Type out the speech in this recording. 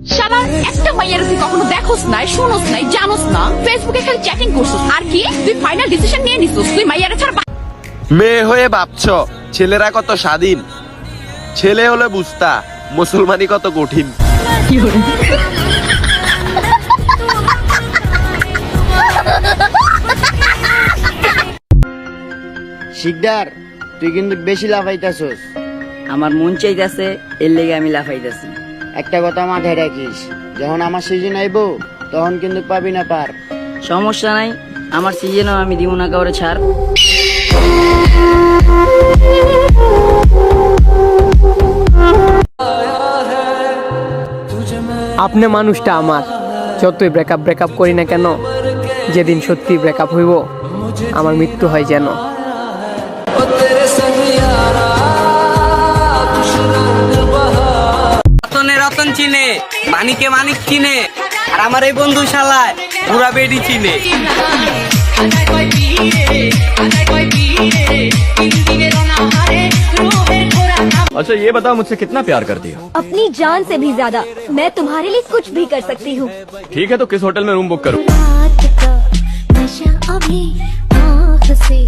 শালা একটা মাইয়ার তুই কখনো দেখোস নাই, শোনোস নাই, জানোস না, ফেসবুকে খালি চ্যাটিং করছিস। আর কি তুই ফাইনাল ডিসিশন নিয়ে নিছিস তুই মাইয়ারে ছাড়া? মেয়ে হয়ে ভাবছো ছেলেরা কত স্বাধীন, ছেলে হলে বুঝতা মুসলমানি কত কঠিন। শিকদার, তুই কিন্তু বেশি লাফাইতাছস। আমার মন চাইতেছে, এর লেগে আমি লাফাইতেছি। একটা কথা মাথায় রাখিস, যখন আমার সিজন আইব তখন কিন্তু পাবি না পার। সমস্যা নাই, আমার সিজনও আমি দিব না কাউরে ছাড়। আপনি মানুষটা আমার, যতই ব্রেকআপ করি না কেন, যেদিন সত্যি ব্রেকআপ হইব আমার মৃত্যু হয় যেন। রতনে রতন চিনে, মানিকে মানিক চিনে, আর আমার এই বন্ধু শালায় পুরা বেডি চিনে। अच्छा ये बताओ मुझसे कितना प्यार करती हो? अपनी जान से भी ज्यादा। मैं तुम्हारे लिए कुछ भी कर सकती हूँ। ठीक है तो किस होटल में रूम बुक करूं? रात का नशा अभी आँख से